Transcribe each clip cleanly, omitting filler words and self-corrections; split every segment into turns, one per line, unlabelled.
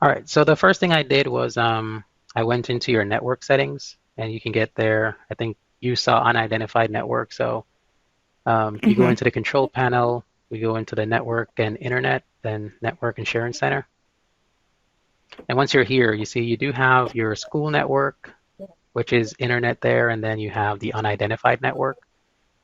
All right, so the first thing I did was I went into your network settings, and you can get there. I think you saw unidentified network, so you go
Mm-hmm.
into the control panel, we go into the network and internet, then network and sharing center. And once you're here, you see you do have your school network, which is internet there, and then you have the unidentified network.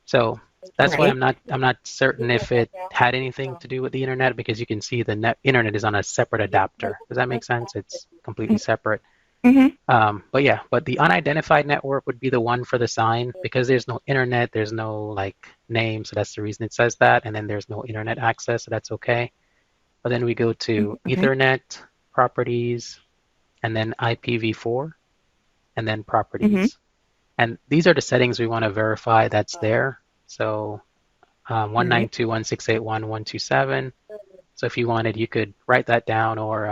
So that's why
Right.
I'm not certain if it had anything to do with the internet because you can see the internet is on a separate adapter. Does that make sense? It's completely separate.
Mm-hmm.
But yeah, but the unidentified network would be the one for the sign because there's no internet, there's no like name, so that's the reason it says that, and then there's no internet access, so that's okay. But then we go to
Okay.
Ethernet, properties, and then IPv4, and then
Mm-hmm.
properties. And these are the settings we want to verify that's there. So
All right.
192.168.1.127. So if you wanted, you could write that down, or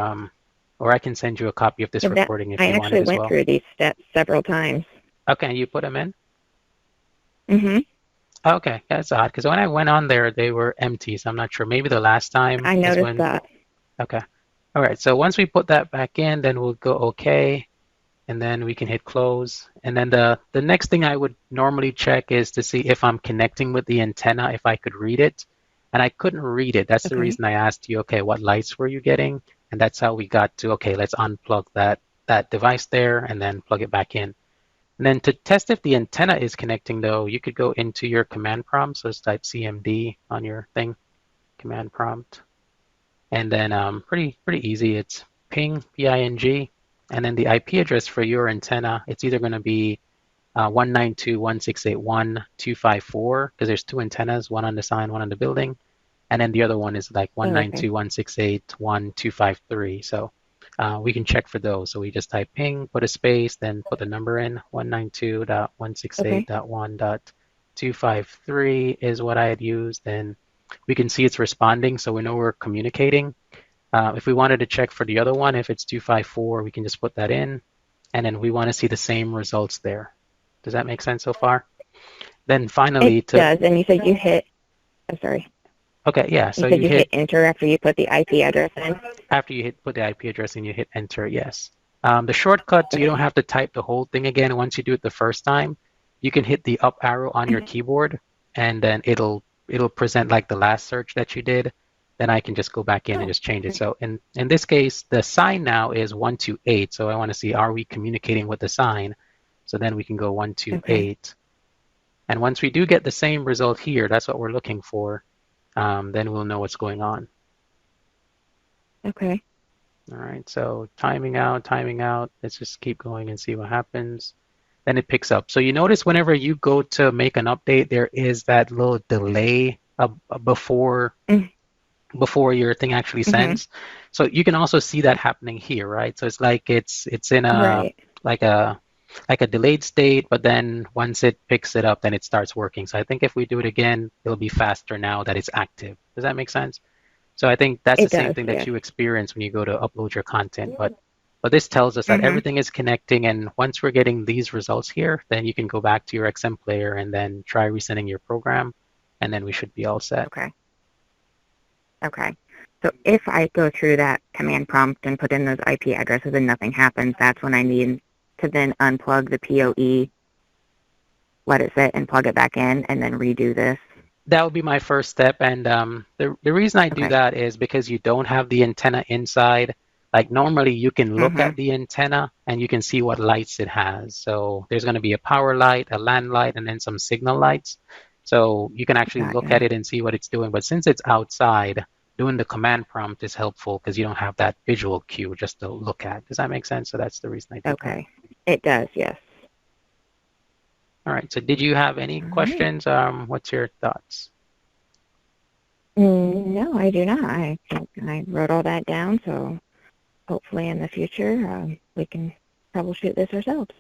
I can send you a copy of this
Yeah, that
recording if
I
you wanted
actually
as
went
well.
through these steps several times.
Okay, you put them in?
Mm-hmm.
Okay, that's odd because when I went on there, they were empty. So I'm not sure. Maybe the last time
I
is
noticed
when.
that.
Okay. All right. So once we put that back in, then we'll go OK, and then we can hit close. And then the next thing I would normally check is to see if I'm connecting with the antenna, if I could read it. And I couldn't read it. That's the
Okay.
reason I asked you, okay, what lights were you getting? And that's how we got to, okay, let's unplug that device there and then plug it back in. And then to test if the antenna is connecting though, you could go into your command prompt. So just type CMD on your thing, command prompt. And then pretty easy. It's ping, P-I-N-G, and then the IP address for your antenna, it's either going to be 192.168.1.254 because there's two antennas, one on the sign, one on the building. And then the other one is like
Oh, okay.
192.168.1.253. So we can check for those. So we just type ping, put a space, then put the number in.
Okay.
192.168.1.253 is what I had used. And we can see it's responding, so we know we're communicating. If we wanted to check for the other one, if it's 254, we can just put that in. And then we want to see the same results there. Does that make sense so far? Then
It
finally to,
does. And you said you hit. I'm sorry.
okay, yeah,
You
so
said
you
you hit
hit,
enter after you put the IP address in.
after you hit put the IP address and you hit enter, yes. The shortcut, so you don't
Okay.
have to type the whole thing again. Once you do it the first time, you can hit the up arrow on your
Mhm.
keyboard and then it'll present like the last search that you did. Then I can just go back in and
Oh.
just change it.
Okay.
So in this case, the sign now is 128. So I want to see, are we communicating with the sign? So then we can go
Okay.
128. And once we do get the same result here, that's what we're looking for, then we'll know what's going on.
Okay.
All right, so timing out, timing out. Let's just keep going and see what happens. Then it picks up. So you notice whenever you go to make an update, there is that little delay before your thing actually
Mm-hmm.
sends. So you can also see that happening here, right? So it's like it's in a
Right.
like a like a delayed state, but then once it picks it up, then it starts working. So I think if we do it again, it'll be faster now that it's active. Does that make sense? So I think that's the
It
same
does.
thing that
Yes.
you experience when you go to upload your content. But this tells us that
Mm-hmm.
everything is connecting, and once we're getting these results here, then you can go back to your XM player and then try resending your program, and then we should be all set.
Okay. Okay. So if I go through that command prompt and put in those IP addresses and nothing happens, that's when I need to then unplug the PoE, let it sit, and plug it back in, and then redo this.
That would be my first step. And the reason I do
Okay.
that is because you don't have the antenna inside. Like normally you can look
Mm-hmm.
at the antenna and you can see what lights it has. So there's going to be a power light, a land light, and then some signal lights. So you can actually
Got
look
you.
at it and see what it's doing. But since it's outside, doing the command prompt is helpful because you don't have that visual cue just to look at. Does that make sense? So that's the reason I did that.
Okay. It does. Yes.
All right. So did you have any
All right.
questions? What's your thoughts?
No, I do not. I wrote all that down, so hopefully in the future we can troubleshoot this ourselves.